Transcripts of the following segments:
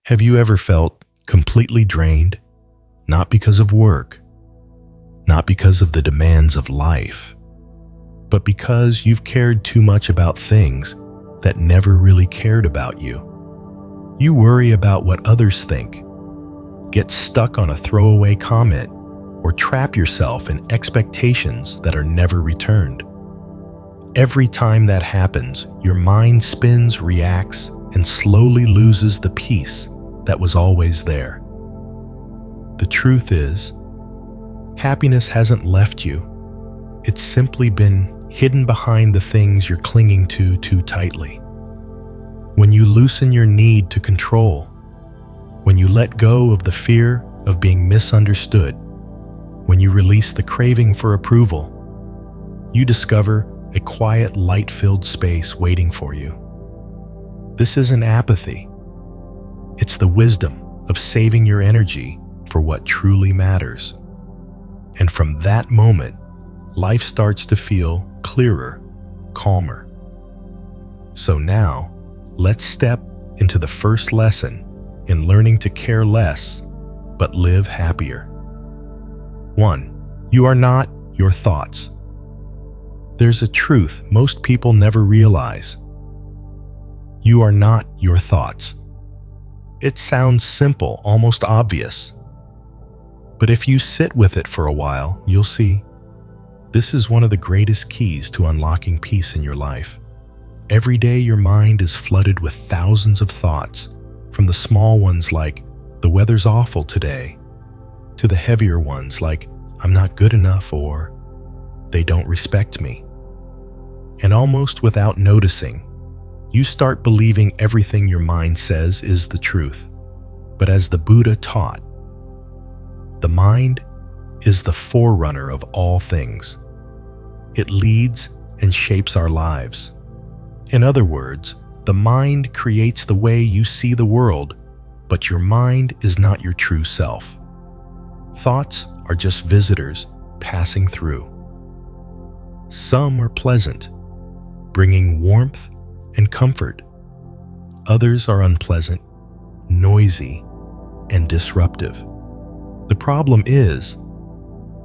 Have you ever felt completely drained? Not because of work, not because of the demands of life, but because you've cared too much about things that never really cared about you. You worry about what others think, get stuck on a throwaway comment, or trap yourself in expectations that are never returned. Every time that happens, your mind spins, reacts, and slowly loses the peace that was always there. The truth is, happiness hasn't left you. It's simply been hidden behind the things you're clinging to too tightly. When you loosen your need to control, when you let go of the fear of being misunderstood, when you release the craving for approval, you discover a quiet, light-filled space waiting for you. This isn't apathy. It's the wisdom of saving your energy for what truly matters. And from that moment, life starts to feel clearer, calmer. So now, let's step into the first lesson in learning to care less, but live happier. 1. You are not your thoughts. There's a truth most people never realize. You are not your thoughts. It sounds simple, almost obvious. But if you sit with it for a while, you'll see this is one of the greatest keys to unlocking peace in your life. Every day your mind is flooded with thousands of thoughts, from the small ones like, the weather's awful today, to the heavier ones like, I'm not good enough or they don't respect me. And almost without noticing, you start believing everything your mind says is the truth. But as the Buddha taught, the mind is the forerunner of all things. It leads and shapes our lives. In other words, the mind creates the way you see the world, but your mind is not your true self. Thoughts are just visitors passing through. Some are pleasant, bringing warmth and comfort. Others are unpleasant, noisy, and disruptive. The problem is,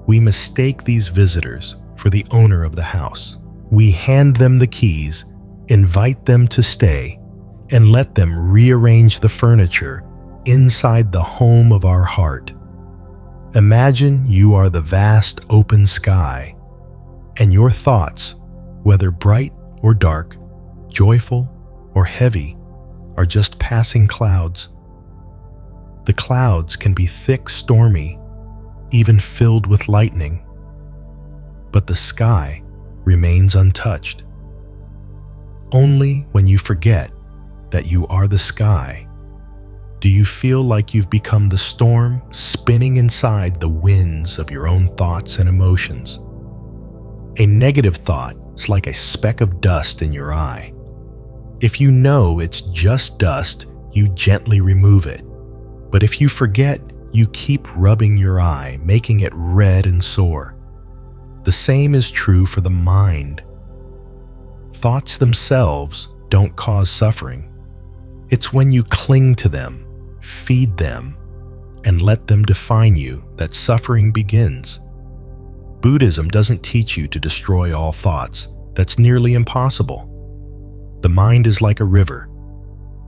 we mistake these visitors for the owner of the house. We hand them the keys, invite them to stay, and let them rearrange the furniture inside the home of our heart. Imagine you are the vast open sky, and your thoughts, whether bright or dark, joyful or heavy, are just passing clouds. The clouds can be thick, stormy, even filled with lightning, but the sky remains untouched. Only when you forget that you are the sky do you feel like you've become the storm spinning inside the winds of your own thoughts and emotions. A negative thought is like a speck of dust in your eye. If you know it's just dust, you gently remove it. But if you forget, you keep rubbing your eye, making it red and sore. The same is true for the mind. Thoughts themselves don't cause suffering. It's when you cling to them, feed them, and let them define you that suffering begins. Buddhism doesn't teach you to destroy all thoughts. That's nearly impossible. The mind is like a river.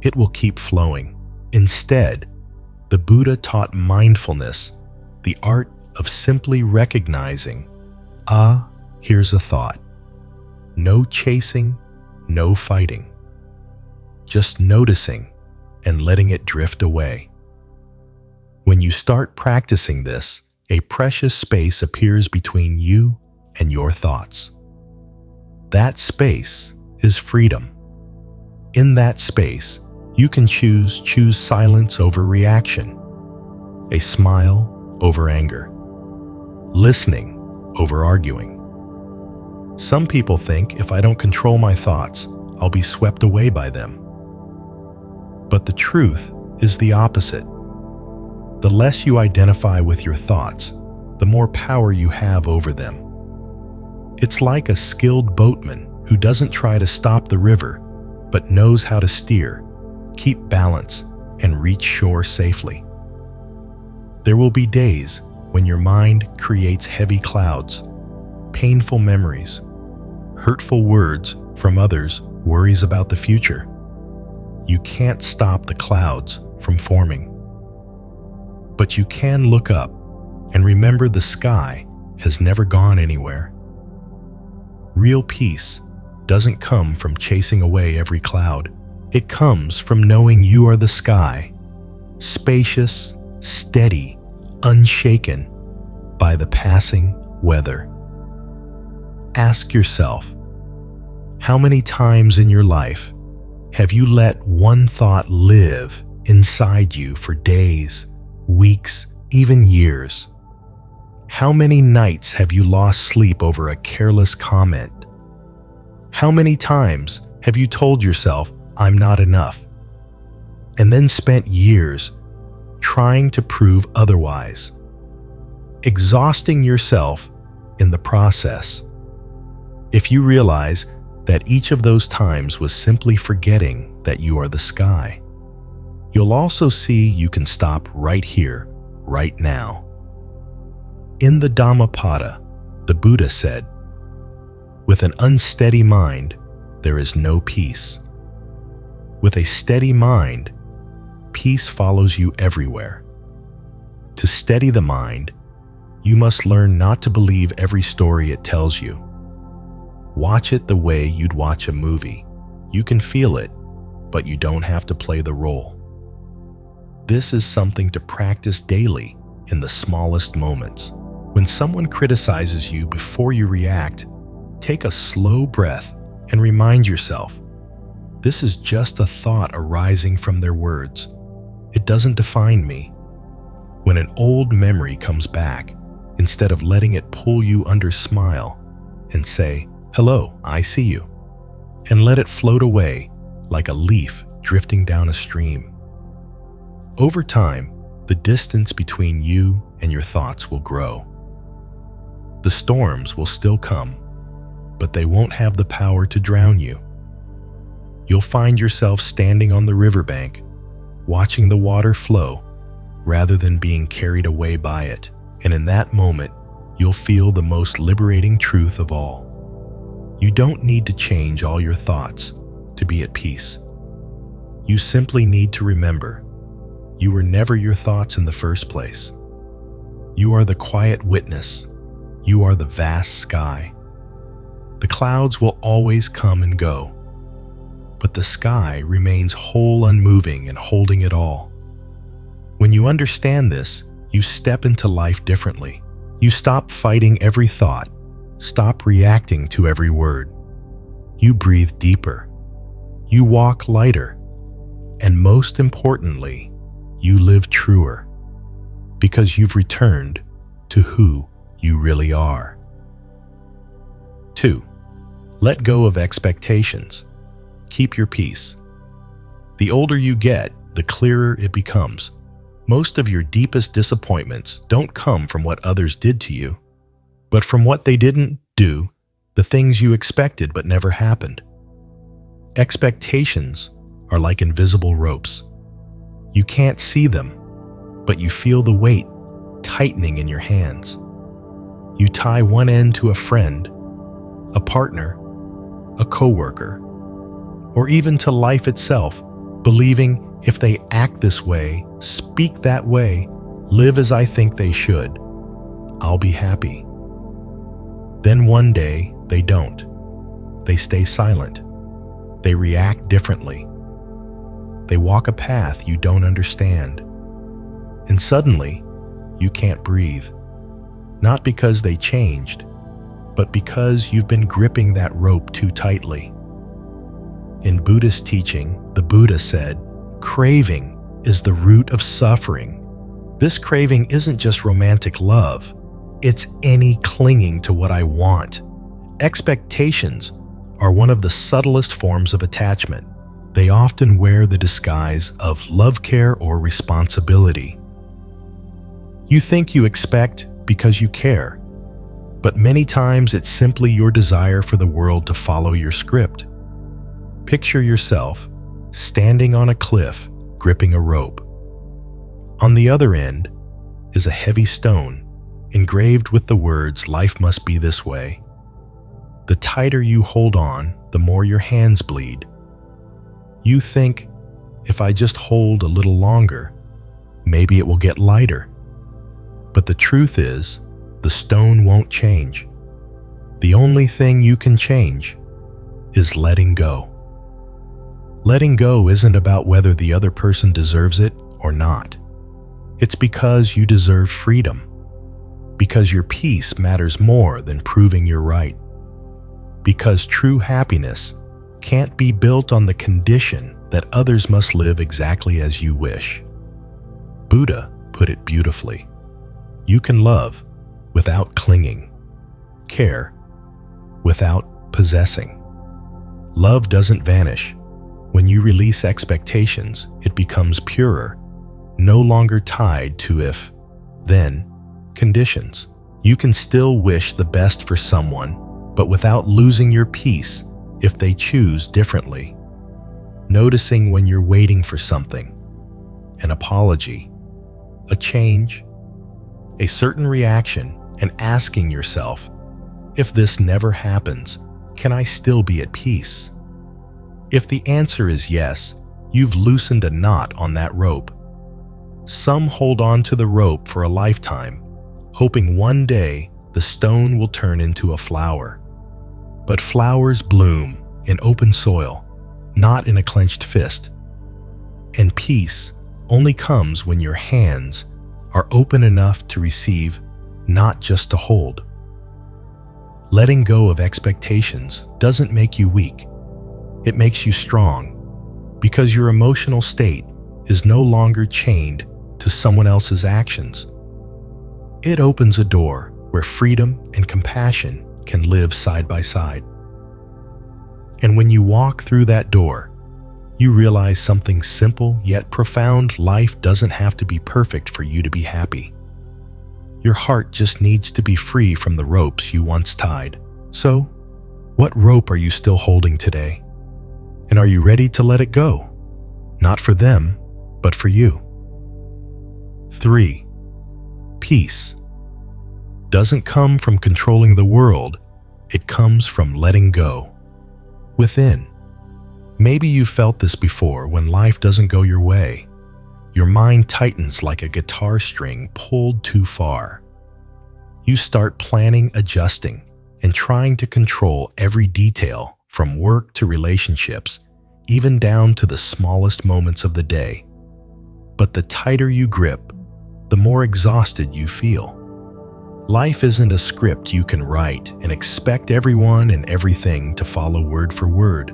It will keep flowing. Instead, the Buddha taught mindfulness, the art of simply recognizing, here's a thought. No chasing, no fighting. Just noticing and letting it drift away. When you start practicing this, a precious space appears between you and your thoughts. That space is freedom. In that space, you can choose silence over reaction, a smile over anger, listening over arguing. Some people think if I don't control my thoughts, I'll be swept away by them. But the truth is the opposite. The less you identify with your thoughts, the more power you have over them. It's like a skilled boatman who doesn't try to stop the river, but knows how to steer, keep balance, and reach shore safely. There will be days when your mind creates heavy clouds, painful memories, hurtful words from others, worries about the future. You can't stop the clouds from forming. But you can look up and remember the sky has never gone anywhere. Real peace doesn't come from chasing away every cloud. It comes from knowing you are the sky, spacious, steady, unshaken by the passing weather. Ask yourself, how many times in your life have you let one thought live inside you for days, weeks, even years? How many nights have you lost sleep over a careless comment? How many times have you told yourself, "I'm not enough," and then spent years trying to prove otherwise, exhausting yourself in the process? If you realize that each of those times was simply forgetting that you are the sky, you'll also see you can stop right here, right now. In the Dhammapada, the Buddha said, "With an unsteady mind, there is no peace. With a steady mind, peace follows you everywhere." To steady the mind, you must learn not to believe every story it tells you. Watch it the way you'd watch a movie. You can feel it, but you don't have to play the role. This is something to practice daily in the smallest moments. When someone criticizes you, before you react, take a slow breath and remind yourself, this is just a thought arising from their words. It doesn't define me. When an old memory comes back, instead of letting it pull you under, smile and say, "Hello, I see you," and let it float away like a leaf drifting down a stream. Over time, the distance between you and your thoughts will grow. The storms will still come, but they won't have the power to drown you. You'll find yourself standing on the riverbank, watching the water flow, rather than being carried away by it. And in that moment, you'll feel the most liberating truth of all. You don't need to change all your thoughts to be at peace. You simply need to remember, you were never your thoughts in the first place. You are the quiet witness. You are the vast sky. The clouds will always come and go, but the sky remains whole, unmoving, and holding it all. When you understand this, you step into life differently. You stop fighting every thought, stop reacting to every word. You breathe deeper. You walk lighter. And most importantly, you live truer, because you've returned to who you really are. 2. Let go of expectations. Keep your peace. The older you get, the clearer it becomes. Most of your deepest disappointments don't come from what others did to you, but from what they didn't do, the things you expected but never happened. Expectations are like invisible ropes. You can't see them, but you feel the weight tightening in your hands. You tie one end to a friend, a partner, a coworker, or even to life itself, believing if they act this way, speak that way, live as I think they should, I'll be happy. Then one day, they don't. They stay silent. They react differently. They walk a path you don't understand. And suddenly, you can't breathe. Not because they changed, but because you've been gripping that rope too tightly. In Buddhist teaching, the Buddha said, craving is the root of suffering. This craving isn't just romantic love. It's any clinging to what I want. Expectations are one of the subtlest forms of attachment. They often wear the disguise of love, care, or responsibility. You think you expect because you care, but many times it's simply your desire for the world to follow your script. Picture yourself standing on a cliff, gripping a rope. On the other end is a heavy stone engraved with the words, "Life must be this way." The tighter you hold on, the more your hands bleed. You think, if I just hold a little longer, maybe it will get lighter. But the truth is, the stone won't change. The only thing you can change is letting go. Letting go isn't about whether the other person deserves it or not. It's because you deserve freedom. Because your peace matters more than proving you're right. Because true happiness can't be built on the condition that others must live exactly as you wish. Buddha put it beautifully. You can love without clinging, care without possessing. Love doesn't vanish. When you release expectations, it becomes purer, no longer tied to if, then conditions. You can still wish the best for someone, but without losing your peace if they choose differently. Noticing when you're waiting for something, an apology, a change, a certain reaction, and asking yourself, if this never happens, can I still be at peace? If the answer is yes, you've loosened a knot on that rope. Some hold on to the rope for a lifetime, hoping one day the stone will turn into a flower. But flowers bloom in open soil, not in a clenched fist. And peace only comes when your hands are open enough to receive, not just to hold. Letting go of expectations doesn't make you weak. It makes you strong, because your emotional state is no longer chained to someone else's actions. It opens a door where freedom and compassion can live side by side. And when you walk through that door, you realize something simple yet profound. Life doesn't have to be perfect for you to be happy. Your heart just needs to be free from the ropes you once tied. So, what rope are you still holding today? And are you ready to let it go? Not for them, but for you. 3. Peace doesn't come from controlling the world. It comes from letting go. Within. Maybe you've felt this before when life doesn't go your way. Your mind tightens like a guitar string pulled too far. You start planning, adjusting, and trying to control every detail, from work to relationships, even down to the smallest moments of the day. But the tighter you grip, the more exhausted you feel. Life isn't a script you can write and expect everyone and everything to follow word for word.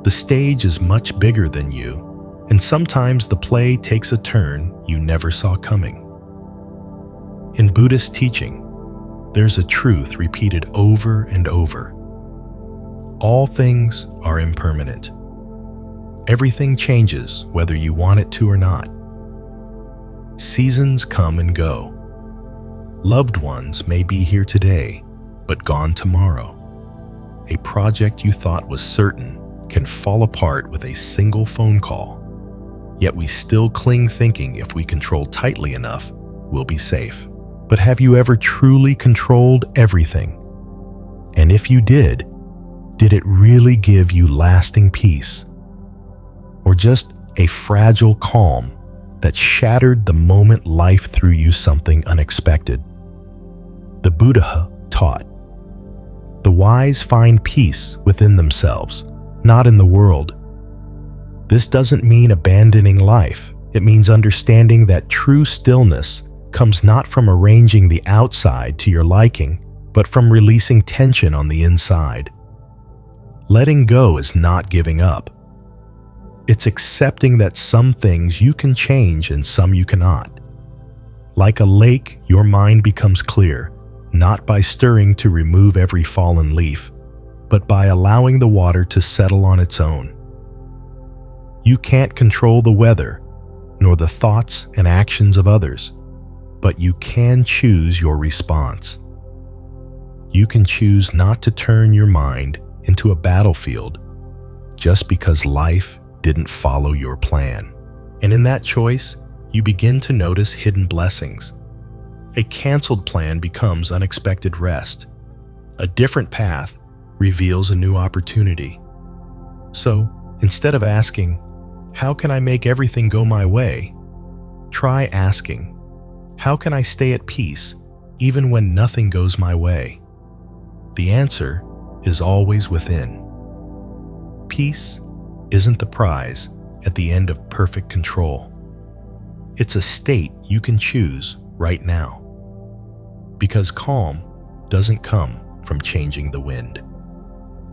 The stage is much bigger than you, and sometimes the play takes a turn you never saw coming. In Buddhist teaching, there's a truth repeated over and over. All things are impermanent. Everything changes whether you want it to or not. Seasons come and go. Loved ones may be here today, but gone tomorrow. A project you thought was certain can fall apart with a single phone call. Yet we still cling thinking if we control tightly enough, we'll be safe. But have you ever truly controlled everything? And if you did it really give you lasting peace? Or just a fragile calm that shattered the moment life threw you something unexpected? The Buddha taught, the wise find peace within themselves, not in the world. This doesn't mean abandoning life. It means understanding that true stillness comes not from arranging the outside to your liking, but from releasing tension on the inside. Letting go is not giving up. It's accepting that some things you can change and some you cannot. Like a lake, your mind becomes clear, not by stirring to remove every fallen leaf, but by allowing the water to settle on its own. You can't control the weather, nor the thoughts and actions of others, but you can choose your response. You can choose not to turn your mind into a battlefield just because life didn't follow your plan. And in that choice, you begin to notice hidden blessings. A canceled plan becomes unexpected rest. A different path reveals a new opportunity. So, instead of asking, "How can I make everything go my way?" try asking, "How can I stay at peace even when nothing goes my way?" The answer is always within. Peace isn't the prize at the end of perfect control. It's a state you can choose right now. Because calm doesn't come from changing the wind.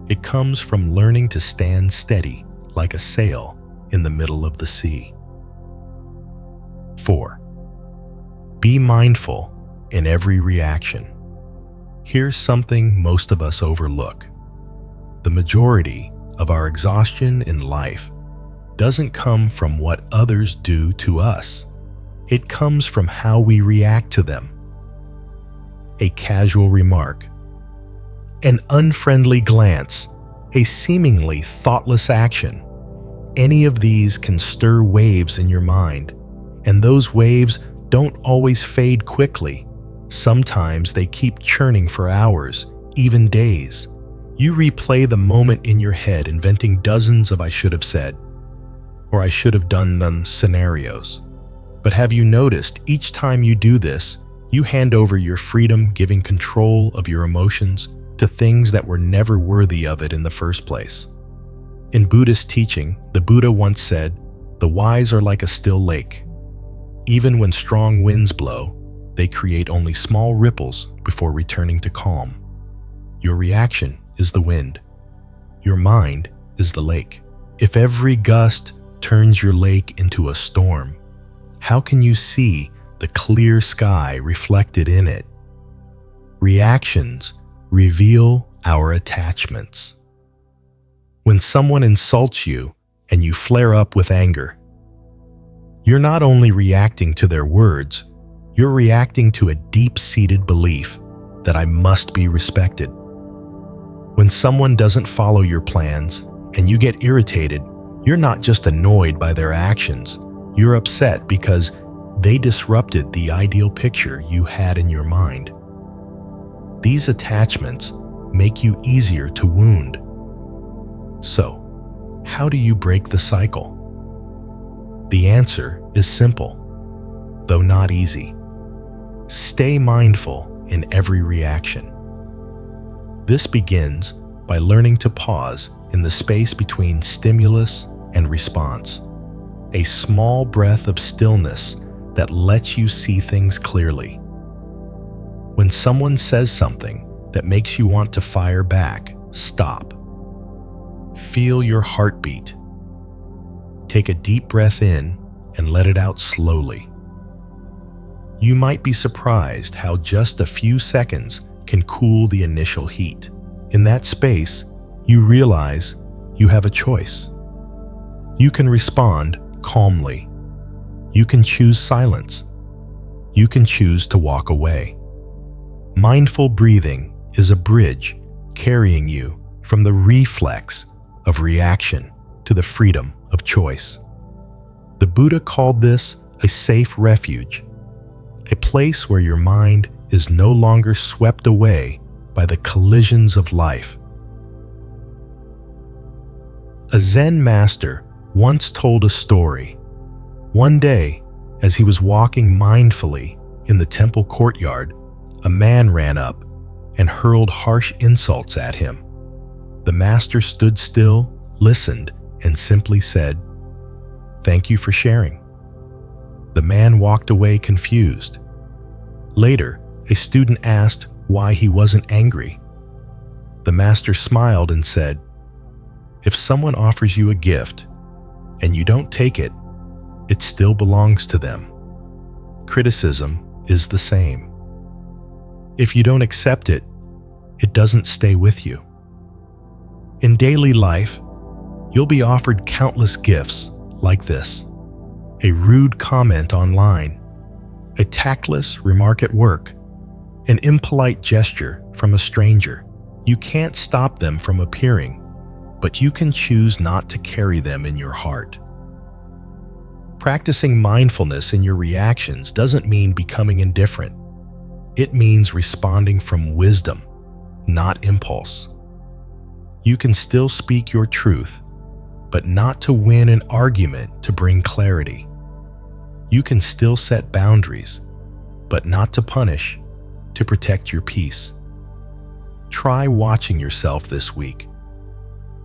It comes from learning to stand steady like a sail in the middle of the sea. 4. Be mindful in every reaction. Here's something most of us overlook. The majority of our exhaustion in life doesn't come from what others do to us. It comes from how we react to them. A casual remark, an unfriendly glance, a seemingly thoughtless action. Any of these can stir waves in your mind, and those waves don't always fade quickly. Sometimes they keep churning for hours, even days. You replay the moment in your head, inventing dozens of "I should have said" or "I should have done" them scenarios. But have you noticed each time you do this, you hand over your freedom, giving control of your emotions to things that were never worthy of it in the first place? In Buddhist teaching, the Buddha once said, "The wise are like a still lake. Even when strong winds blow, they create only small ripples before returning to calm." Your reaction is the wind. Your mind is the lake. If every gust turns your lake into a storm, how can you see the clear sky reflected in it? Reactions reveal our attachments. When someone insults you and you flare up with anger, you're not only reacting to their words, you're reacting to a deep-seated belief that I must be respected. When someone doesn't follow your plans and you get irritated, you're not just annoyed by their actions, you're upset because they disrupted the ideal picture you had in your mind. These attachments make you easier to wound. So, how do you break the cycle? The answer is simple, though not easy. Stay mindful in every reaction. This begins by learning to pause in the space between stimulus and response, a small breath of stillness that lets you see things clearly. When someone says something that makes you want to fire back, stop. Feel your heartbeat. Take a deep breath in and let it out slowly. You might be surprised how just a few seconds can cool the initial heat. In that space, you realize you have a choice. You can respond calmly. You can choose silence. You can choose to walk away. Mindful breathing is a bridge carrying you from the reflex of reaction to the freedom of choice. The Buddha called this a safe refuge, a place where your mind is no longer swept away by the collisions of life. A Zen master once told a story. One day, as he was walking mindfully in the temple courtyard, a man ran up and hurled harsh insults at him. The master stood still, listened, and simply said, "Thank you for sharing." The man walked away confused. Later, a student asked why he wasn't angry. The master smiled and said, "If someone offers you a gift and you don't take it, it still belongs to them. Criticism is the same. If you don't accept it, it doesn't stay with you." In daily life, you'll be offered countless gifts like this: a rude comment online, a tactless remark at work, an impolite gesture from a stranger. You can't stop them from appearing, but you can choose not to carry them in your heart. Practicing mindfulness in your reactions doesn't mean becoming indifferent. It means responding from wisdom, not impulse. You can still speak your truth, but not to win an argument to bring clarity. You can still set boundaries, but not to punish, to protect your peace. Try watching yourself this week.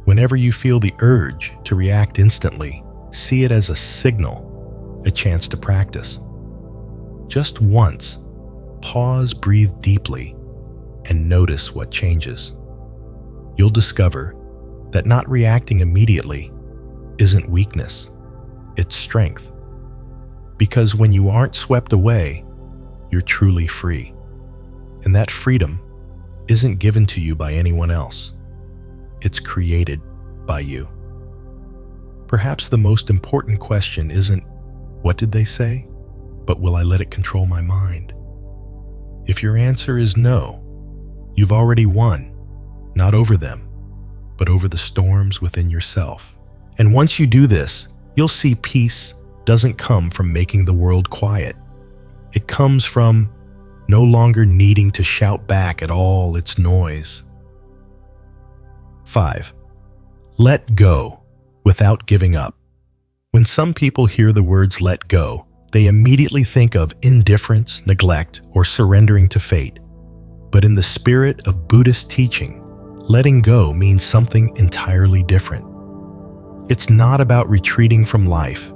Whenever you feel the urge to react instantly, see it as a signal, a chance to practice. Just once, pause, breathe deeply, and notice what changes. You'll discover that not reacting immediately isn't weakness, it's strength. Because when you aren't swept away, you're truly free. And that freedom isn't given to you by anyone else. It's created by you. Perhaps the most important question isn't, what did they say? But will I let it control my mind? If your answer is no, you've already won, not over them, but over the storms within yourself. And once you do this, you'll see peace doesn't come from making the world quiet. It comes from no longer needing to shout back at all its noise. 5. Let go without giving up. When some people hear the words let go, they immediately think of indifference, neglect, or surrendering to fate. But in the spirit of Buddhist teaching, letting go means something entirely different. It's not about retreating from life.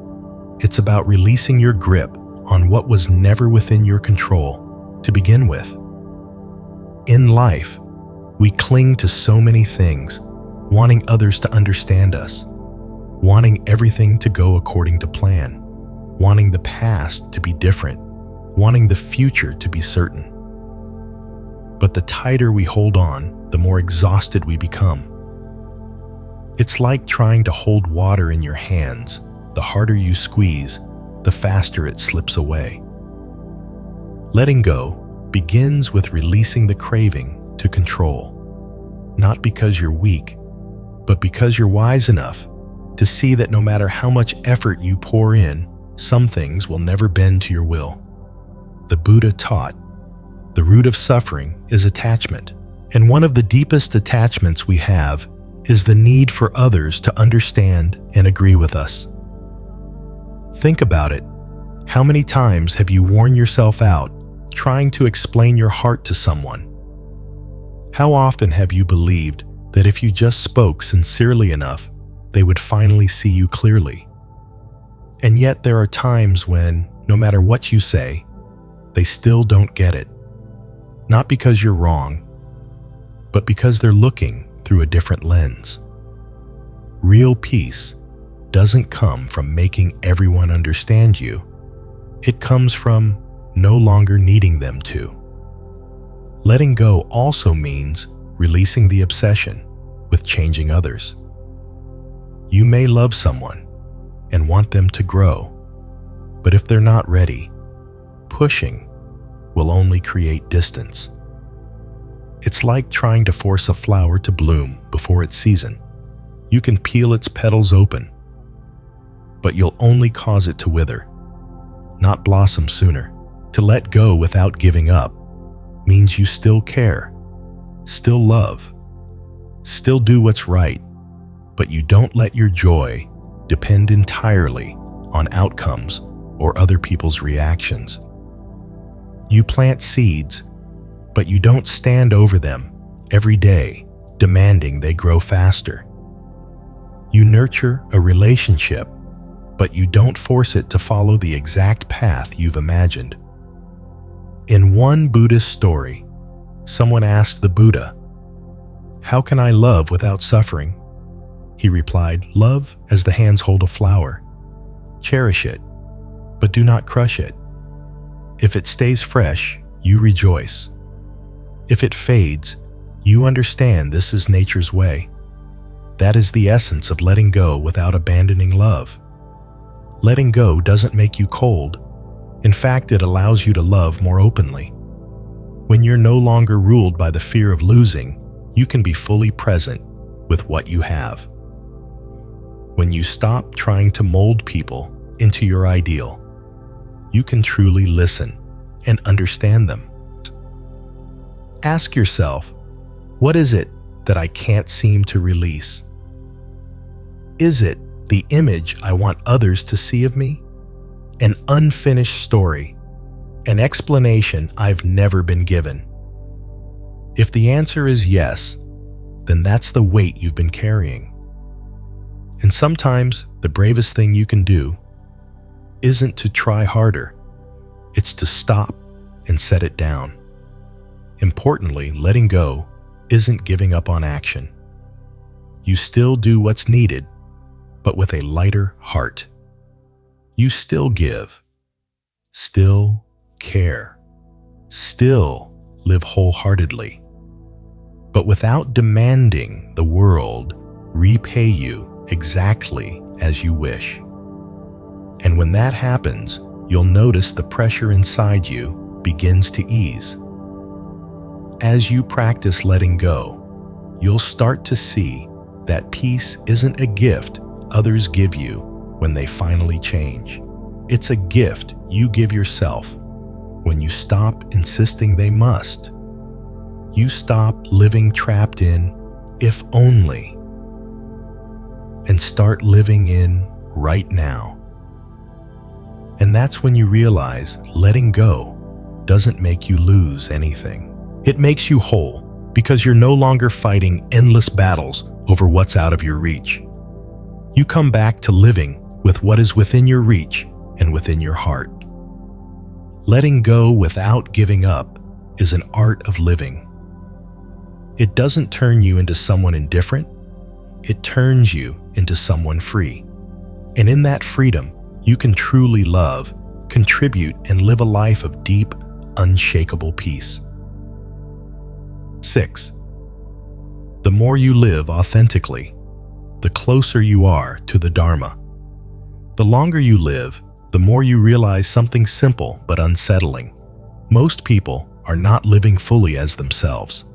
It's about releasing your grip on what was never within your control to begin with. In life, we cling to so many things, wanting others to understand us, wanting everything to go according to plan, wanting the past to be different, wanting the future to be certain. But the tighter we hold on, the more exhausted we become. It's like trying to hold water in your hands. The harder you squeeze, the faster it slips away. Letting go begins with releasing the craving to control, not because you're weak, but because you're wise enough to see that no matter how much effort you pour in, some things will never bend to your will. The Buddha taught, the root of suffering is attachment, and one of the deepest attachments we have is the need for others to understand and agree with us. Think about it. How many times have you worn yourself out trying to explain your heart to someone? How often have you believed that if you just spoke sincerely enough, they would finally see you clearly? And yet there are times when, no matter what you say, they still don't get it. Not because you're wrong, but because they're looking through a different lens. Real peace doesn't come from making everyone understand you. It comes from no longer needing them to. Letting go also means releasing the obsession with changing others. You may love someone and want them to grow, but if they're not ready, pushing will only create distance. It's like trying to force a flower to bloom before its season. You can peel its petals open, but you'll only cause it to wither, not blossom sooner. To let go without giving up means you still care, still love, still do what's right, but you don't let your joy depend entirely on outcomes or other people's reactions. You plant seeds, but you don't stand over them every day demanding they grow faster. You nurture a relationship, but you don't force it to follow the exact path you've imagined. In one Buddhist story, someone asked the Buddha, "How can I love without suffering?" He replied, "Love as the hands hold a flower. Cherish it, but do not crush it. If it stays fresh, you rejoice. If it fades, you understand this is nature's way. That is the essence of letting go without abandoning love. Letting go doesn't make you cold. In fact, it allows you to love more openly. When you're no longer ruled by the fear of losing, you can be fully present with what you have." when you stop trying to mold people into your ideal, you can truly listen and understand them. Ask yourself, what is it that I can't seem to release? Is it the image I want others to see of me? An unfinished story? An explanation I've never been given? If the answer is yes, then that's the weight you've been carrying. And sometimes the bravest thing you can do isn't to try harder, it's to stop and set it down. Importantly, letting go isn't giving up on action. You still do what's needed, but with a lighter heart. You still give, still care, still live wholeheartedly, but without demanding the world repay you exactly as you wish. And when that happens, you'll notice the pressure inside you begins to ease. As you practice letting go, you'll start to see that peace isn't a gift others give you when they finally change. It's a gift you give yourself when you stop insisting they must. You stop living trapped in "if only" and start living in right now. And that's when you realize letting go doesn't make you lose anything. It makes you whole because you're no longer fighting endless battles over what's out of your reach. You come back to living with what is within your reach and within your heart. Letting go without giving up is an art of living. It doesn't turn you into someone indifferent, it turns you into someone free. And in that freedom, you can truly love, contribute, and live a life of deep, unshakable peace. 6. The more you live authentically, the closer you are to the Dharma. The longer you live, the more you realize something simple but unsettling. Most people are not living fully as themselves.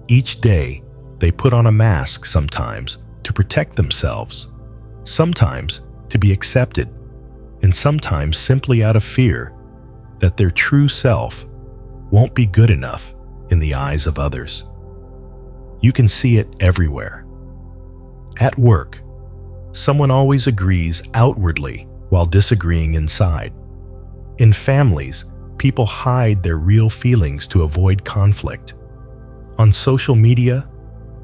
Each day, they put on a mask sometimes to protect themselves, sometimes to be accepted, and sometimes simply out of fear that their true self won't be good enough in the eyes of others. You can see it everywhere. At work, someone always agrees outwardly while disagreeing inside. In families, people hide their real feelings to avoid conflict. On social media,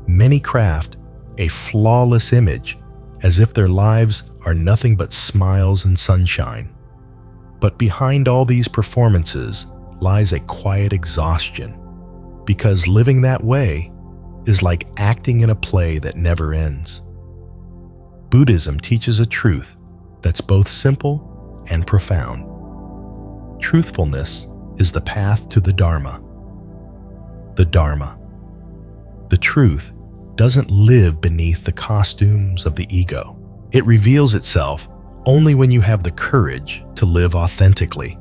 many craft a flawless image as if their lives are nothing but smiles and sunshine. But behind all these performances lies a quiet exhaustion, because living that way is like acting in a play that never ends. Buddhism teaches a truth that's both simple and profound. Truthfulness is the path to the Dharma. The Dharma. The truth doesn't live beneath the costumes of the ego. It reveals itself only when you have the courage to live authentically.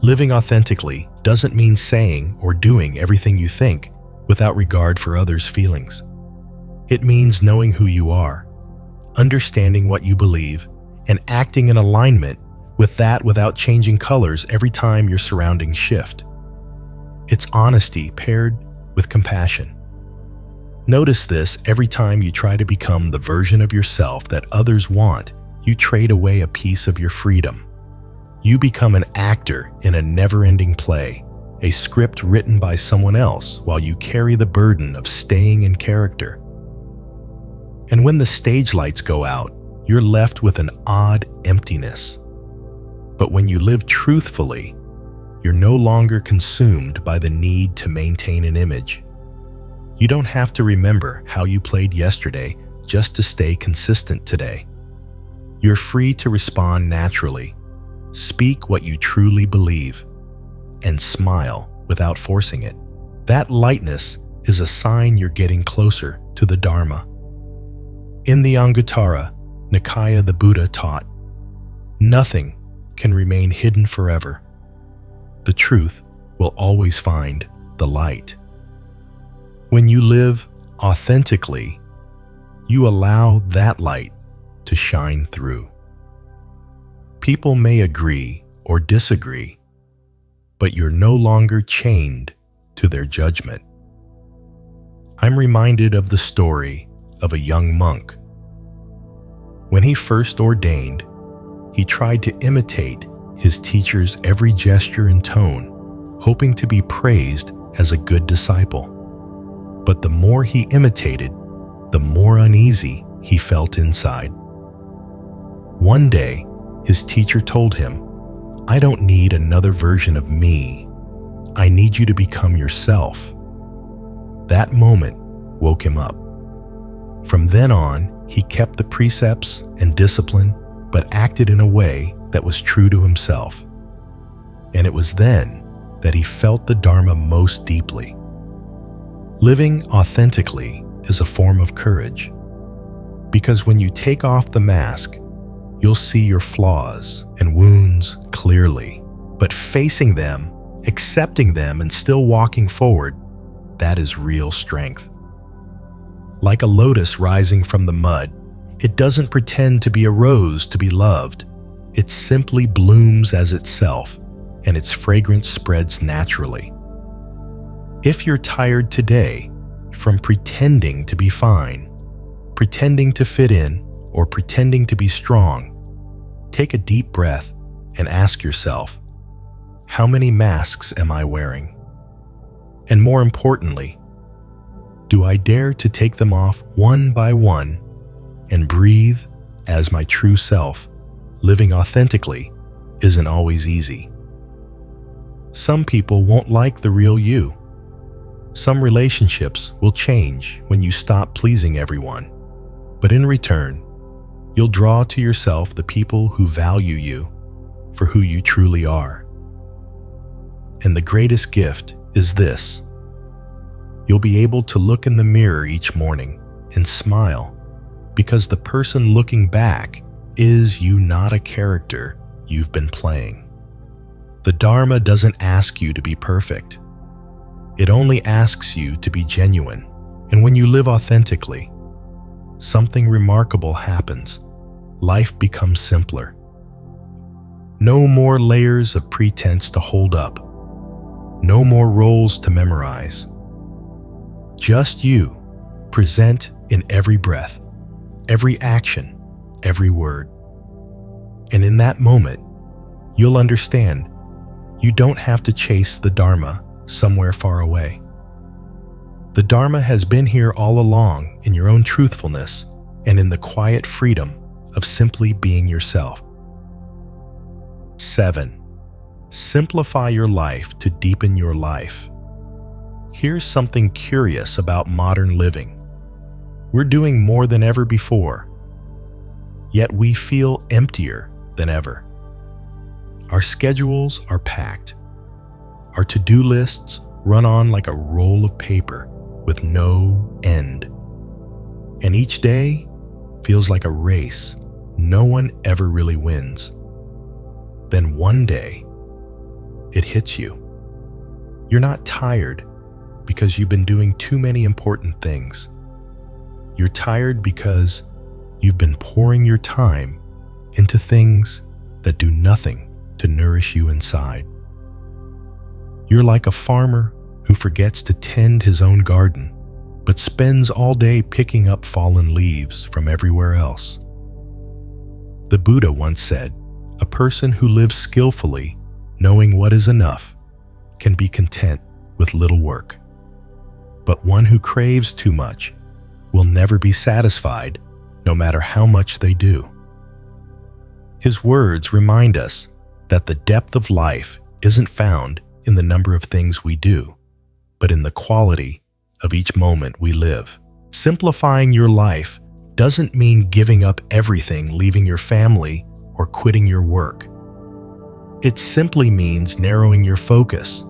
Living authentically doesn't mean saying or doing everything you think without regard for others' feelings. It means knowing who you are, understanding what you believe, and acting in alignment with that without changing colors every time your surroundings shift. It's honesty paired with compassion. Notice this every time you try to become the version of yourself that others want. You trade away a piece of your freedom. You become an actor in a never-ending play, a script written by someone else while you carry the burden of staying in character. And when the stage lights go out, you're left with an odd emptiness. But when you live truthfully, you're no longer consumed by the need to maintain an image. You don't have to remember how you played yesterday just to stay consistent today. You're free to respond naturally, speak what you truly believe, and smile without forcing it. That lightness is a sign you're getting closer to the Dharma. In the Anguttara Nikaya, the Buddha taught, nothing can remain hidden forever. The truth will always find the light. When you live authentically, you allow that light to shine through. People may agree or disagree, but you're no longer chained to their judgment. I'm reminded of the story of a young monk. When he first ordained, he tried to imitate his teacher's every gesture and tone, hoping to be praised as a good disciple. But the more he imitated, the more uneasy he felt inside. One day, his teacher told him, "I don't need another version of me. I need you to become yourself." That moment woke him up. From then on, he kept the precepts and discipline, but acted in a way that was true to himself. And it was then that he felt the Dharma most deeply. Living authentically is a form of courage, because when you take off the mask, you'll see your flaws and wounds clearly. But facing them, accepting them, and still walking forward, that is real strength. Like a lotus rising from the mud, it doesn't pretend to be a rose to be loved. It simply blooms as itself, and its fragrance spreads naturally. If you're tired today from pretending to be fine, pretending to fit in, or pretending to be strong, take a deep breath and ask yourself, how many masks am I wearing? And more importantly, do I dare to take them off one by one and breathe as my true self? Living authentically isn't always easy. Some people won't like the real you. Some relationships will change when you stop pleasing everyone. But in return, you'll draw to yourself the people who value you for who you truly are. And the greatest gift is this: you'll be able to look in the mirror each morning and smile, because the person looking back is you, not a character you've been playing. The Dharma doesn't ask you to be perfect. It only asks you to be genuine. And when you live authentically, something remarkable happens. Life becomes simpler. No more layers of pretense to hold up. No more roles to memorize. Just you, present in every breath, every action, every word. And in that moment, you'll understand you don't have to chase the Dharma somewhere far away. The Dharma has been here all along in your own truthfulness and in the quiet freedom of simply being yourself. 7. Simplify your life to deepen your life. Here's something curious about modern living. We're doing more than ever before, yet we feel emptier than ever. Our schedules are packed. Our to-do lists run on like a roll of paper with no end. And each day feels like a race. No one ever really wins. Then one day, it hits you. You're not tired because you've been doing too many important things. You're tired because you've been pouring your time into things that do nothing to nourish you inside. You're like a farmer who forgets to tend his own garden, but spends all day picking up fallen leaves from everywhere else. The Buddha once said, "A person who lives skillfully, knowing what is enough, can be content with little work. But one who craves too much will never be satisfied, no matter how much they do." His words remind us that the depth of life isn't found in the number of things we do, but in the quality of each moment we live. Simplifying your life doesn't mean giving up everything, leaving your family, or quitting your work. It simply means narrowing your focus,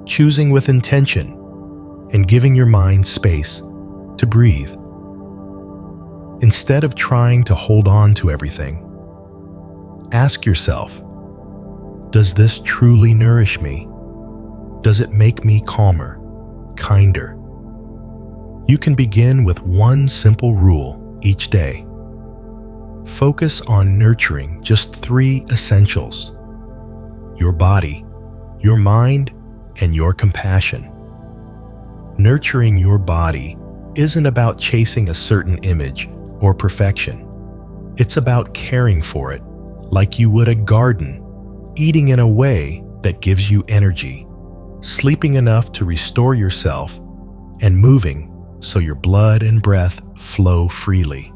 choosing with intention, and giving your mind space to breathe. Instead of trying to hold on to everything, ask yourself, does this truly nourish me? Does it make me calmer, kinder? You can begin with one simple rule each day. focus on nurturing just 3 essentials: your body, your mind, and your compassion. Nurturing your body isn't about chasing a certain image or perfection. It's about caring for it like you would a garden, eating in a way that gives you energy, sleeping enough to restore yourself, and moving so your blood and breath flow freely.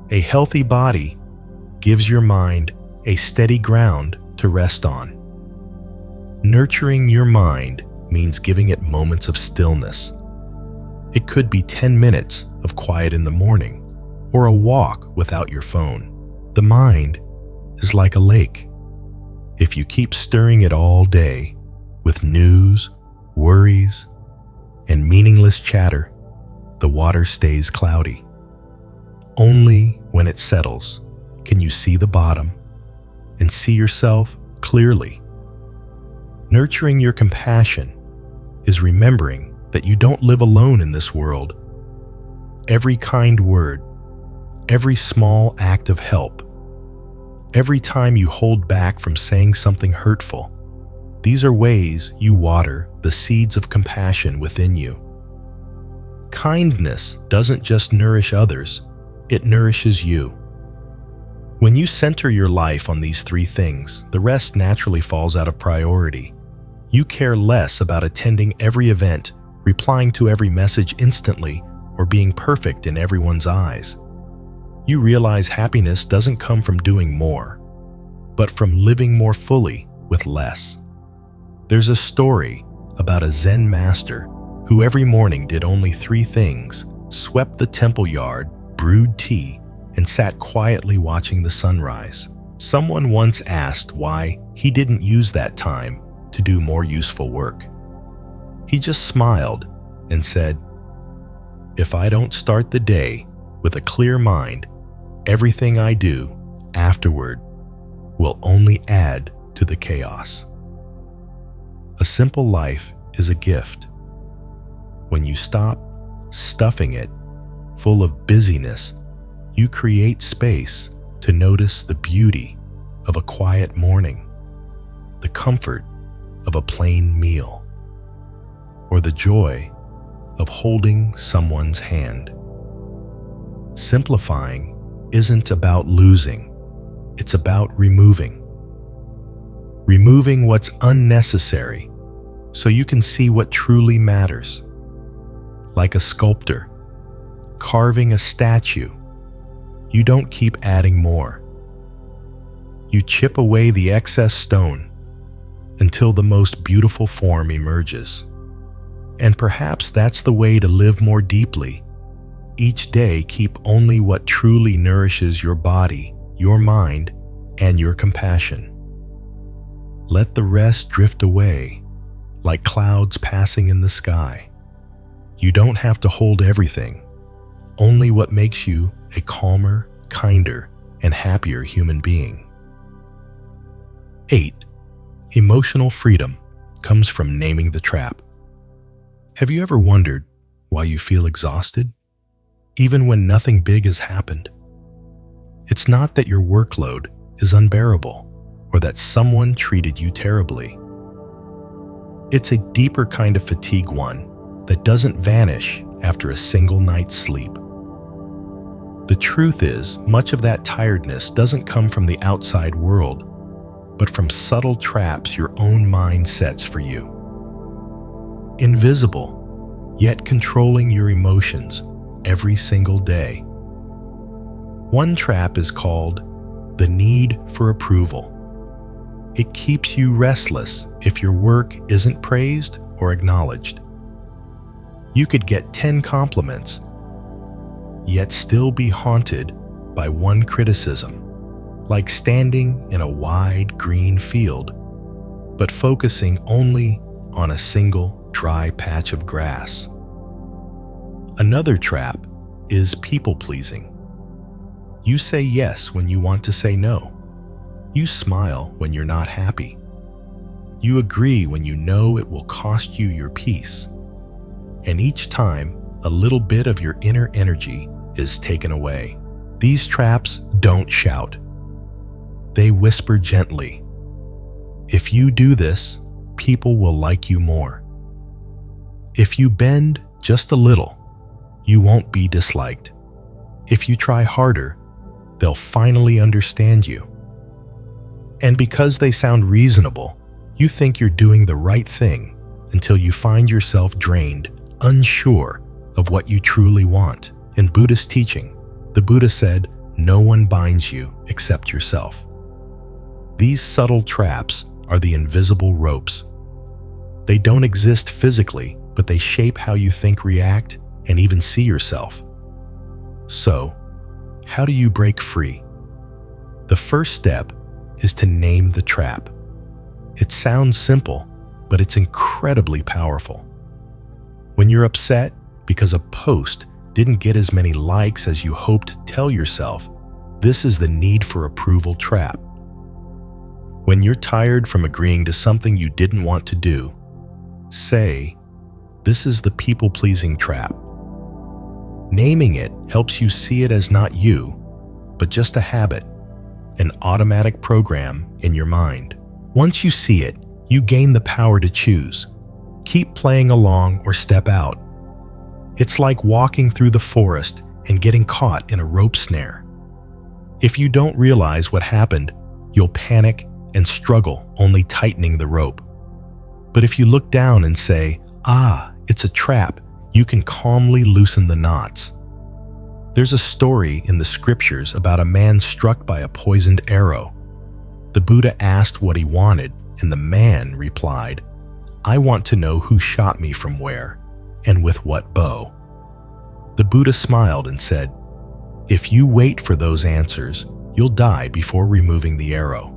A healthy body gives your mind a steady ground to rest on. Nurturing your mind means giving it moments of stillness. It could be 10 minutes of quiet in the morning, or a walk without your phone. The mind is like a lake. If you keep stirring it all day with news, worries, and meaningless chatter, the water stays cloudy. Only when it settles can you see the bottom and see yourself clearly. Nurturing your compassion is remembering that you don't live alone in this world. Every kind word, every small act of help, every time you hold back from saying something hurtful, these are ways you water the seeds of compassion within you. Kindness doesn't just nourish others, it nourishes you. When you center your life on these 3 things, the rest naturally falls out of priority. You care less about attending every event, replying to every message instantly, or being perfect in everyone's eyes. You realize happiness doesn't come from doing more, but from living more fully with less. There's a story about a Zen master who every morning did only 3 things: swept the temple yard, brewed tea, and sat quietly watching the sunrise. Someone once asked why he didn't use that time to do more useful work. He just smiled and said, "If I don't start the day with a clear mind, everything I do afterward will only add to the chaos." A simple life is a gift. When you stop stuffing it full of busyness, you create space to notice the beauty of a quiet morning, the comfort of a plain meal, or the joy of holding someone's hand. Simplifying isn't about losing, it's about removing. Removing what's unnecessary so you can see what truly matters. Like a sculptor carving a statue, you don't keep adding more. You chip away the excess stone until the most beautiful form emerges. And perhaps that's the way to live more deeply. Each day, keep only what truly nourishes your body, your mind, and your compassion. Let the rest drift away, like clouds passing in the sky. You don't have to hold everything, only what makes you a calmer, kinder, and happier human being. 8. Emotional freedom comes from naming the trap. Have you ever wondered why you feel exhausted, even when nothing big has happened? It's not that your workload is unbearable or that someone treated you terribly. It's a deeper kind of fatigue, one that doesn't vanish after a single night's sleep. The truth is, much of that tiredness doesn't come from the outside world, but from subtle traps your own mind sets for you. Invisible, yet controlling your emotions every single day. One trap is called the need for approval. It keeps you restless if your work isn't praised or acknowledged. You could get 10 compliments, yet still be haunted by one criticism, like standing in a wide green field, but focusing only on a single dry patch of grass. Another trap is people-pleasing. You say yes when you want to say no. You smile when you're not happy. You agree when you know it will cost you your peace. And each time, a little bit of your inner energy is taken away. These traps don't shout. They whisper gently. If you do this, people will like you more. If you bend just a little, you won't be disliked. If you try harder, they'll finally understand you. And because they sound reasonable, you think you're doing the right thing until you find yourself drained, unsure of what you truly want. In Buddhist teaching, the Buddha said, "No one binds you except yourself." These subtle traps are the invisible ropes. They don't exist physically, but they shape how you think, react, and even see yourself. So, how do you break free? The first step is to name the trap. It sounds simple, but it's incredibly powerful. When you're upset because a post didn't get as many likes as you hoped, tell yourself, this is the need for approval trap. When you're tired from agreeing to something you didn't want to do, say, this is the people-pleasing trap. Naming it helps you see it as not you, but just a habit, an automatic program in your mind. Once you see it, you gain the power to choose. Keep playing along or step out. It's like walking through the forest and getting caught in a rope snare. If you don't realize what happened, you'll panic and struggle, only tightening the rope. But if you look down and say, it's a trap, you can calmly loosen the knots. There's a story in the scriptures about a man struck by a poisoned arrow. The Buddha asked what he wanted, and the man replied, "I want to know who shot me from where, and with what bow." The Buddha smiled and said, "If you wait for those answers, you'll die before removing the arrow."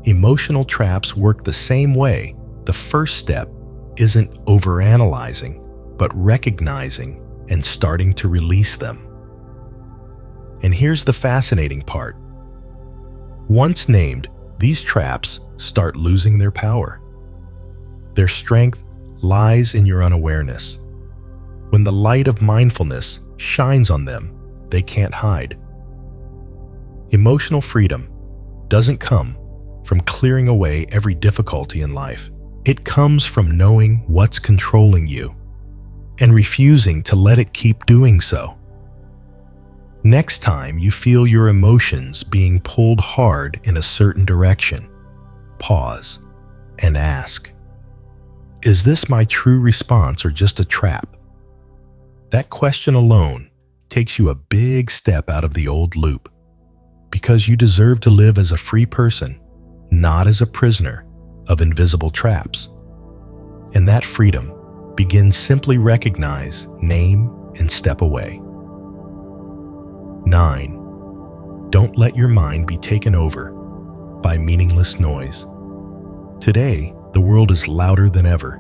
Emotional traps work the same way. The first step isn't overanalyzing, but recognizing and starting to release them. And here's the fascinating part. Once named, these traps start losing their power. Their strength lies in your unawareness. When the light of mindfulness shines on them, they can't hide. Emotional freedom doesn't come from clearing away every difficulty in life. It comes from knowing what's controlling you and refusing to let it keep doing so. Next time you feel your emotions being pulled hard in a certain direction, pause and ask, is this my true response or just a trap? That question alone takes you a big step out of the old loop, because you deserve to live as a free person, not as a prisoner of invisible traps. And that freedom begins simply recognize, name, and step away. 9. Don't let your mind be taken over by meaningless noise. Today, the world is louder than ever.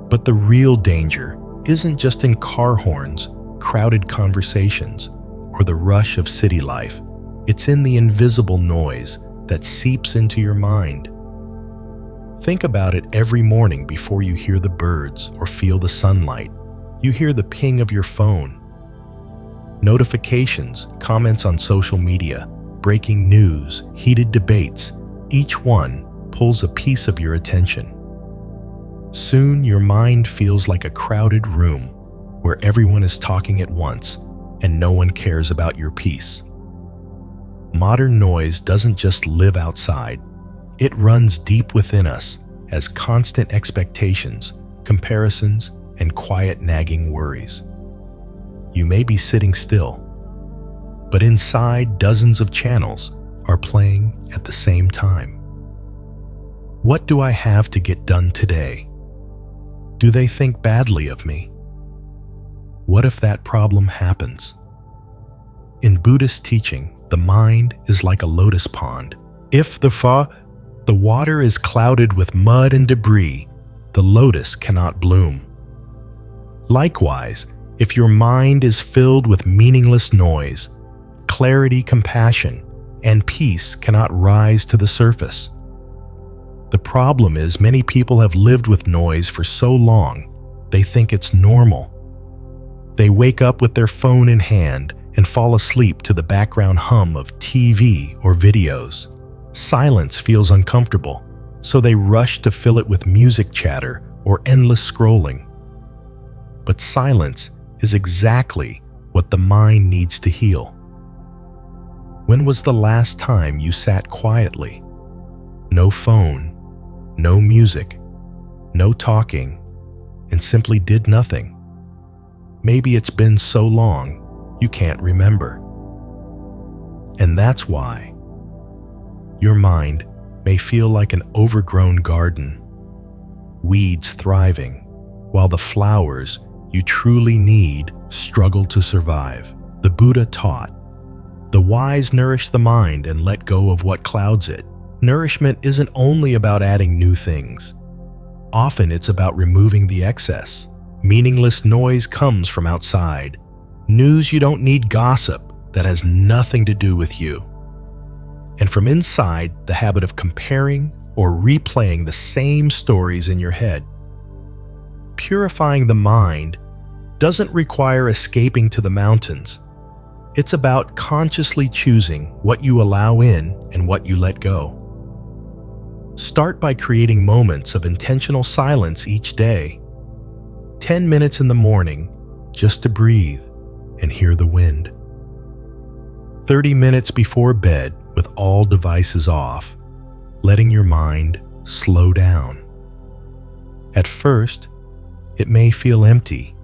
But the real danger isn't just in car horns, crowded conversations, or the rush of city life. It's in the invisible noise that seeps into your mind. Think about it every morning before you hear the birds or feel the sunlight. You hear the ping of your phone. Notifications, comments on social media, breaking news, heated debates, each one pulls a piece of your attention. Soon your mind feels like a crowded room where everyone is talking at once and no one cares about your peace. Modern noise doesn't just live outside. It runs deep within us as constant expectations, comparisons, and quiet nagging worries. You may be sitting still, but inside dozens of channels are playing at the same time. What do I have to get done today? Do they think badly of me? What if that problem happens? In Buddhist teaching, the mind is like a lotus pond. If the water is clouded with mud and debris, the lotus cannot bloom. Likewise, if your mind is filled with meaningless noise, clarity, compassion, and peace cannot rise to the surface. The problem is many people have lived with noise for so long, they think it's normal. They wake up with their phone in hand and fall asleep to the background hum of TV or videos. Silence feels uncomfortable, so they rush to fill it with music chatter or endless scrolling. But silence is exactly what the mind needs to heal. When was the last time you sat quietly? No phone, no music, no talking, and simply did nothing. Maybe it's been so long you can't remember. And that's why your mind may feel like an overgrown garden, weeds thriving, while the flowers you truly need struggle to survive. The Buddha taught, "The wise nourish the mind and let go of what clouds it." Nourishment isn't only about adding new things. Often it's about removing the excess. Meaningless noise comes from outside. News you don't need, gossip that has nothing to do with you. And from inside, the habit of comparing or replaying the same stories in your head. Purifying the mind doesn't require escaping to the mountains. It's about consciously choosing what you allow in and what you let go. Start by creating moments of intentional silence each day. 10 minutes in the morning just to breathe and hear the wind. 30 minutes before bed with all devices off, letting your mind slow down. At first, it may feel empty,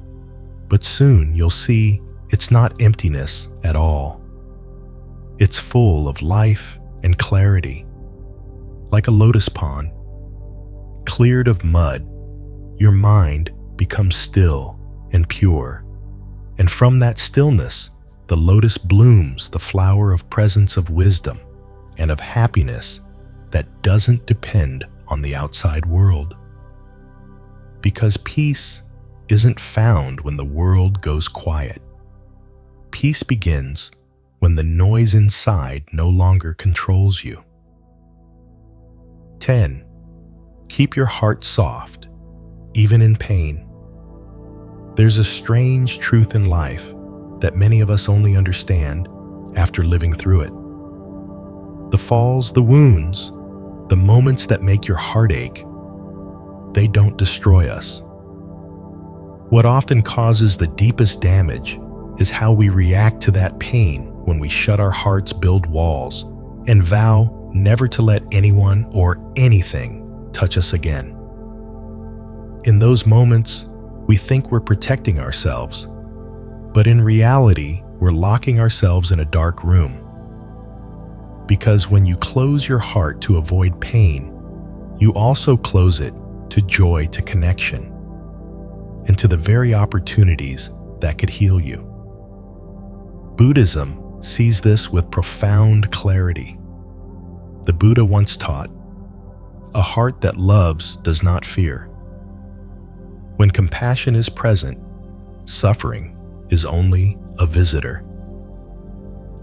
but soon you'll see it's not emptiness at all. It's full of life and clarity. Like a lotus pond, cleared of mud, your mind becomes still and pure. And from that stillness, the lotus blooms the flower of presence of wisdom and of happiness that doesn't depend on the outside world. Because peace isn't found when the world goes quiet. Peace begins when the noise inside no longer controls you. 10. Keep your heart soft, even in pain. There's a strange truth in life that many of us only understand after living through it. The falls, the wounds, the moments that make your heart ache, they don't destroy us. What often causes the deepest damage is how we react to that pain when we shut our hearts, build walls, and vow never to let anyone or anything touch us again. In those moments, we think we're protecting ourselves, but in reality, we're locking ourselves in a dark room. Because when you close your heart to avoid pain, you also close it to joy, to connection, and to the very opportunities that could heal you. Buddhism sees this with profound clarity. The Buddha once taught, "A heart that loves does not fear." When compassion is present, suffering is only a visitor.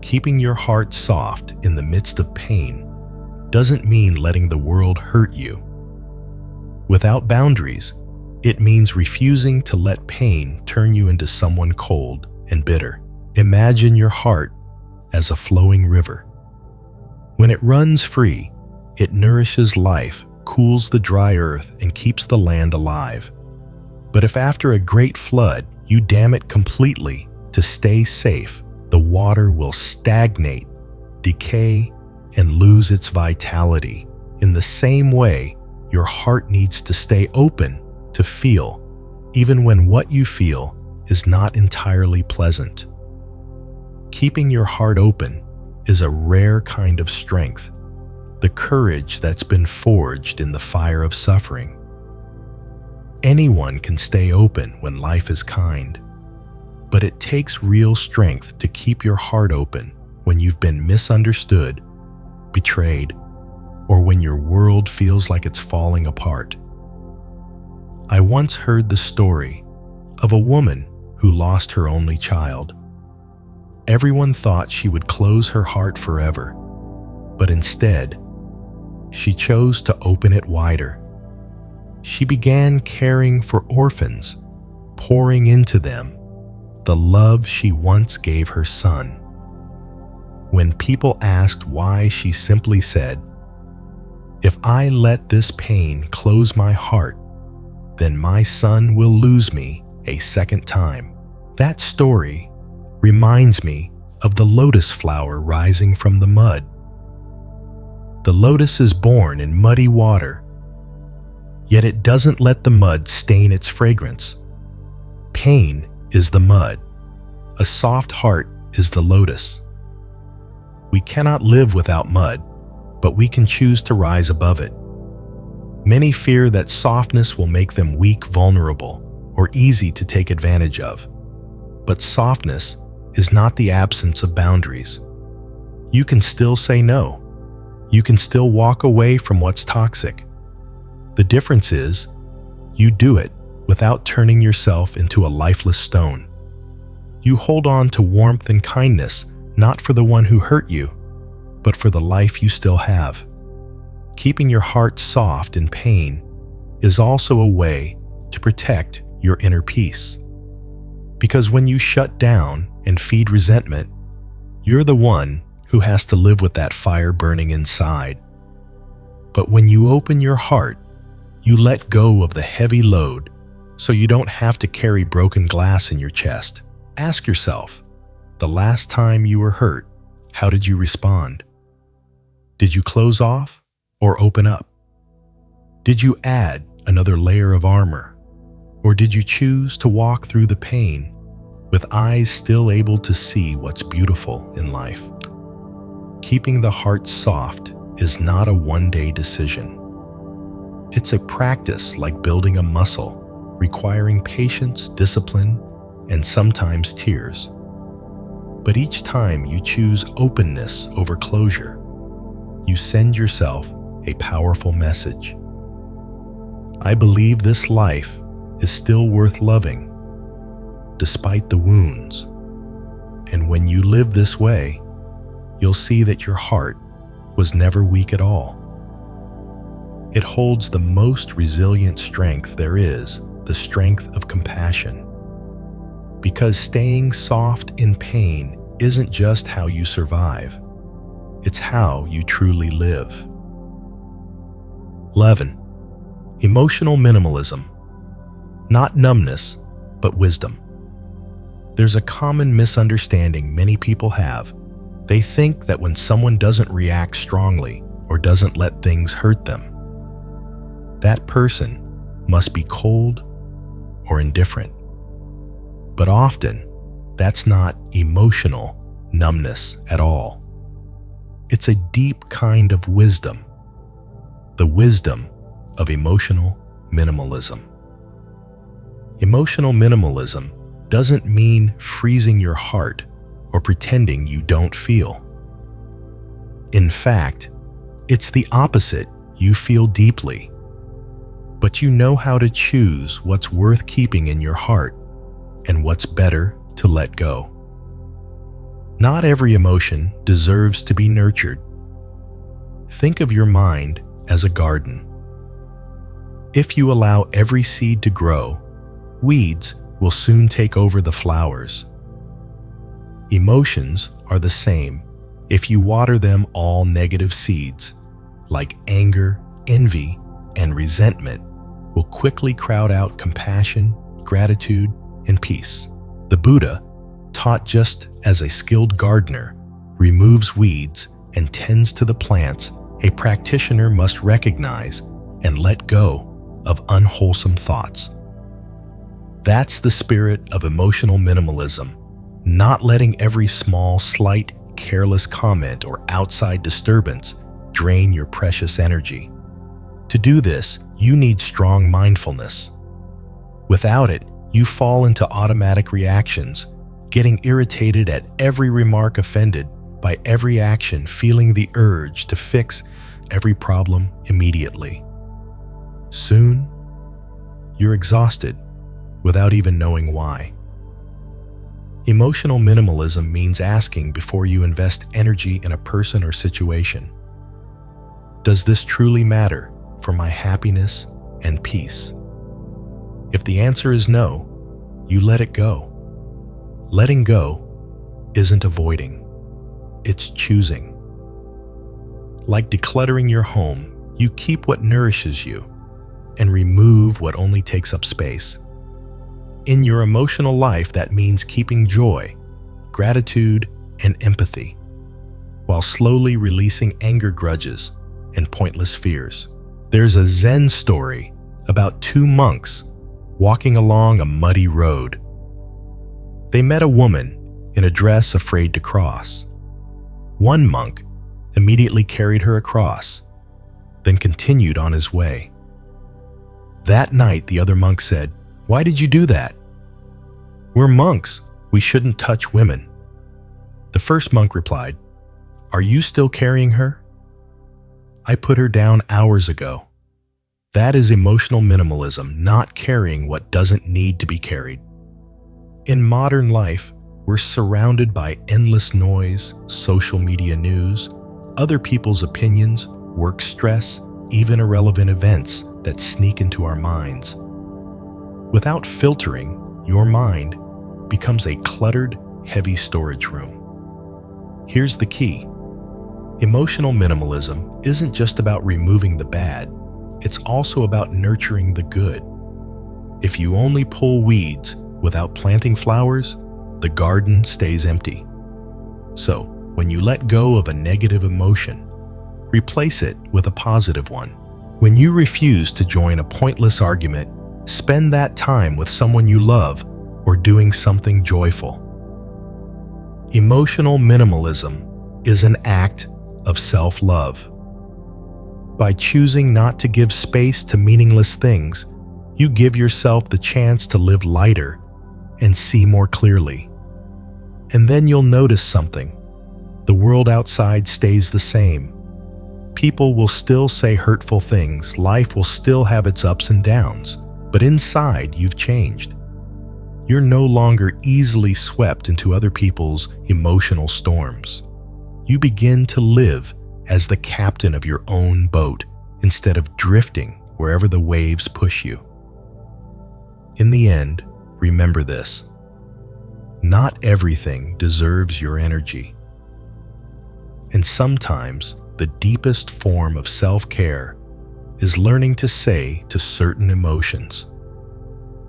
Keeping your heart soft in the midst of pain doesn't mean letting the world hurt you. Without boundaries, it means refusing to let pain turn you into someone cold and bitter. Imagine your heart as a flowing river. When it runs free, it nourishes life, cools the dry earth, and keeps the land alive. But if after a great flood you dam it completely to stay safe, the water will stagnate, decay, and lose its vitality. In the same way, your heart needs to stay open to feel, even when what you feel is not entirely pleasant. Keeping your heart open is a rare kind of strength, the courage that's been forged in the fire of suffering. Anyone can stay open when life is kind, but it takes real strength to keep your heart open when you've been misunderstood, betrayed, or when your world feels like it's falling apart. I once heard the story of a woman who lost her only child. Everyone thought she would close her heart forever, but instead, she chose to open it wider. She began caring for orphans, pouring into them, the love she once gave her son. When people asked why, she simply said, "If I let this pain close my heart, then my son will lose me a second time." That story reminds me of the lotus flower rising from the mud. The lotus is born in muddy water, yet it doesn't let the mud stain its fragrance. Pain is the mud. A soft heart is the lotus. We cannot live without mud, but we can choose to rise above it. Many fear that softness will make them weak, vulnerable, or easy to take advantage of. But softness is not the absence of boundaries. You can still say no. You can still walk away from what's toxic. The difference is, you do it without turning yourself into a lifeless stone. You hold on to warmth and kindness, not for the one who hurt you, but for the life you still have. Keeping your heart soft in pain is also a way to protect your inner peace. Because when you shut down and feed resentment, you're the one who has to live with that fire burning inside. But when you open your heart, you let go of the heavy load so you don't have to carry broken glass in your chest. Ask yourself, the last time you were hurt, how did you respond? Did you close off or open up? Did you add another layer of armor? Or did you choose to walk through the pain with eyes still able to see what's beautiful in life? Keeping the heart soft is not a one-day decision. It's a practice like building a muscle, requiring patience, discipline, and sometimes tears. But each time you choose openness over closure, you send yourself a powerful message. I believe this life is still worth loving, despite the wounds. And when you live this way, you'll see that your heart was never weak at all. It holds the most resilient strength there is, the strength of compassion. Because staying soft in pain isn't just how you survive, it's how you truly live. 11. Emotional minimalism. Not numbness, but wisdom. There's a common misunderstanding many people have. They think that when someone doesn't react strongly or doesn't let things hurt them, that person must be cold or indifferent. But often, that's not emotional numbness at all. It's a deep kind of wisdom, the wisdom of emotional minimalism. Emotional minimalism doesn't mean freezing your heart or pretending you don't feel. In fact, it's the opposite. You feel deeply, but you know how to choose what's worth keeping in your heart and what's better to let go. Not every emotion deserves to be nurtured. Think of your mind as a garden. If you allow every seed to grow, weeds will soon take over the flowers. Emotions are the same. If you water them, all negative seeds, like anger, envy, and resentment, will quickly crowd out compassion, gratitude, and peace. The Buddha taught just as a skilled gardener removes weeds and tends to the plants, a practitioner must recognize and let go of unwholesome thoughts. That's the spirit of emotional minimalism, not letting every small, slight, careless comment or outside disturbance drain your precious energy. To do this, you need strong mindfulness. Without it, you fall into automatic reactions, getting irritated at every remark, offended by every action, feeling the urge to fix every problem immediately. Soon, you're exhausted without even knowing why. Emotional minimalism means asking before you invest energy in a person or situation, does this truly matter for my happiness and peace? If the answer is no, you let it go. Letting go isn't avoiding, it's choosing. Like decluttering your home, you keep what nourishes you and remove what only takes up space. In your emotional life, that means keeping joy, gratitude, and empathy, while slowly releasing anger, grudges, and pointless fears. There's a Zen story about two monks walking along a muddy road. They met a woman in a dress afraid to cross. One monk immediately carried her across, then continued on his way. That night, the other monk said, "Why did you do that?" "We're monks. We shouldn't touch women." The first monk replied, "Are you still carrying her?" "I put her down hours ago." That is emotional minimalism, not carrying what doesn't need to be carried. In modern life, we're surrounded by endless noise, social media news, other people's opinions, work stress, even irrelevant events that sneak into our minds. Without filtering, your mind becomes a cluttered, heavy storage room. Here's the key. Emotional minimalism isn't just about removing the bad, it's also about nurturing the good. If you only pull weeds without planting flowers, the garden stays empty. So, when you let go of a negative emotion, replace it with a positive one. When you refuse to join a pointless argument, spend that time with someone you love or doing something joyful. Emotional minimalism is an act of self-love. By choosing not to give space to meaningless things, you give yourself the chance to live lighter and see more clearly. And then you'll notice something. The world outside stays the same. People will still say hurtful things, life will still have its ups and downs, but inside you've changed. You're no longer easily swept into other people's emotional storms. You begin to live as the captain of your own boat instead of drifting wherever the waves push you. In the end, remember this. Not everything deserves your energy. And sometimes the deepest form of self-care is learning to say to certain emotions,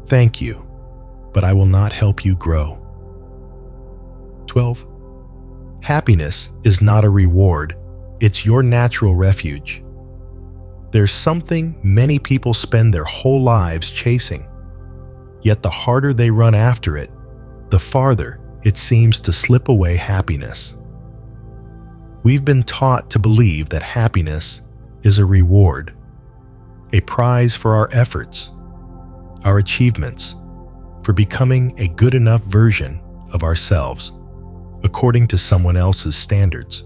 "Thank you, but I will not help you grow." 12. Happiness is not a reward, it's your natural refuge. There's something many people spend their whole lives chasing, yet the harder they run after it, the farther it seems to slip away happiness. We've been taught to believe that happiness is a reward, a prize for our efforts, our achievements, for becoming a good enough version of ourselves, according to someone else's standards.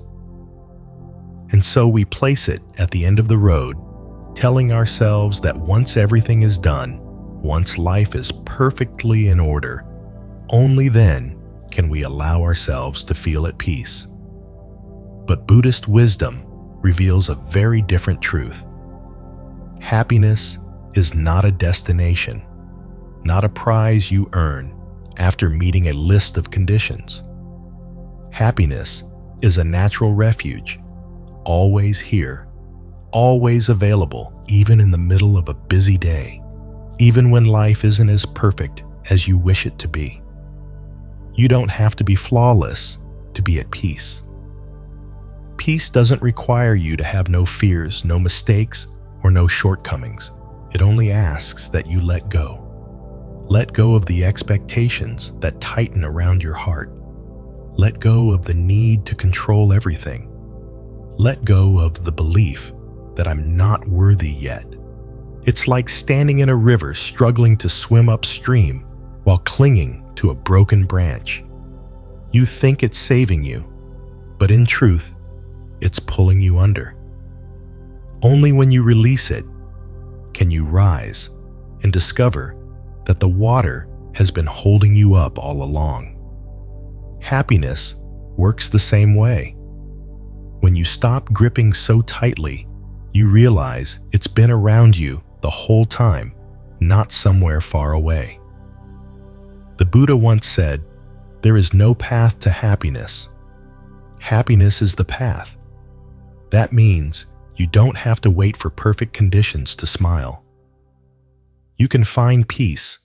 And so we place it at the end of the road, telling ourselves that once everything is done, once life is perfectly in order, only then can we allow ourselves to feel at peace. But Buddhist wisdom reveals a very different truth. Happiness is not a destination, not a prize you earn after meeting a list of conditions. Happiness is a natural refuge, always here, always available, even in the middle of a busy day, even when life isn't as perfect as you wish it to be. You don't have to be flawless to be at peace. Peace doesn't require you to have no fears, no mistakes, or no shortcomings. It only asks that you let go. Let go of the expectations that tighten around your heart. Let go of the need to control everything. Let go of the belief that I'm not worthy yet. It's like standing in a river struggling to swim upstream while clinging to a broken branch. You think it's saving you, but in truth, it's pulling you under. Only when you release it can you rise and discover that the water has been holding you up all along. Happiness works the same way. When you stop gripping so tightly, you realize it's been around you the whole time, not somewhere far away. The Buddha once said, There is no path to happiness. Happiness is the path. That means you don't have to wait for perfect conditions to smile. You can find peace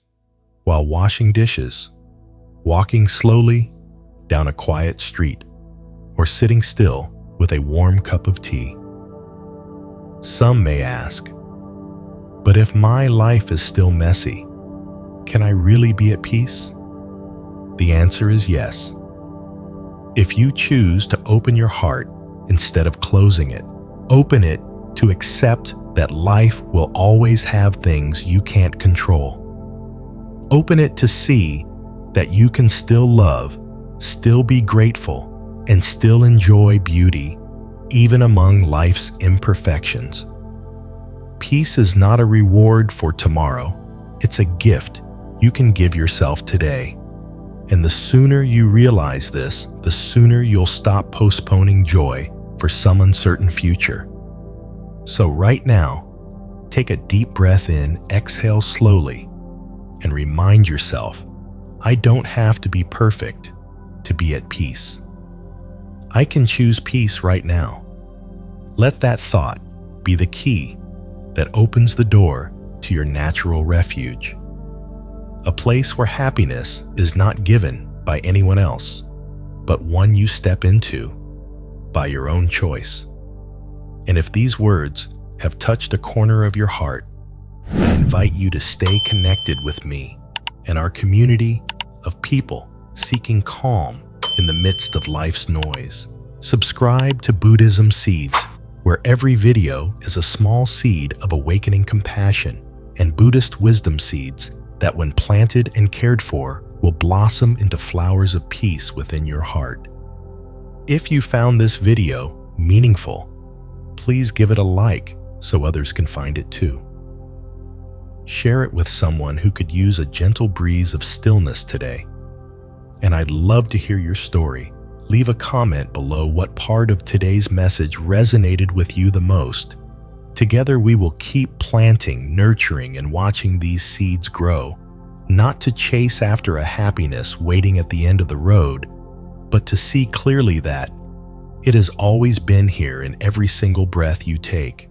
while washing dishes, walking slowly down a quiet street, or sitting still with a warm cup of tea. Some may ask, but if my life is still messy, can I really be at peace? The answer is yes. If you choose to open your heart instead of closing it, open it to accept that life will always have things you can't control. Open it to see that you can still love, still be grateful, and still enjoy beauty, even among life's imperfections. Peace is not a reward for tomorrow. It's a gift you can give yourself today. And the sooner you realize this, the sooner you'll stop postponing joy for some uncertain future. So right now, take a deep breath in, exhale slowly, and remind yourself, I don't have to be perfect to be at peace. I can choose peace right now. Let that thought be the key that opens the door to your natural refuge. A place where happiness is not given by anyone else, but one you step into by your own choice. And if these words have touched a corner of your heart, I invite you to stay connected with me and our community of people seeking calm in the midst of life's noise. Subscribe to Buddhism Seeds, where every video is a small seed of awakening compassion and Buddhist wisdom seeds that, when planted and cared for, will blossom into flowers of peace within your heart. If you found this video meaningful, please give it a like so others can find it too. Share it with someone who could use a gentle breeze of stillness today. And I'd love to hear your story. Leave a comment below what part of today's message resonated with you the most. Together we will keep planting, nurturing, and watching these seeds grow, not to chase after a happiness waiting at the end of the road, but to see clearly that it has always been here in every single breath you take.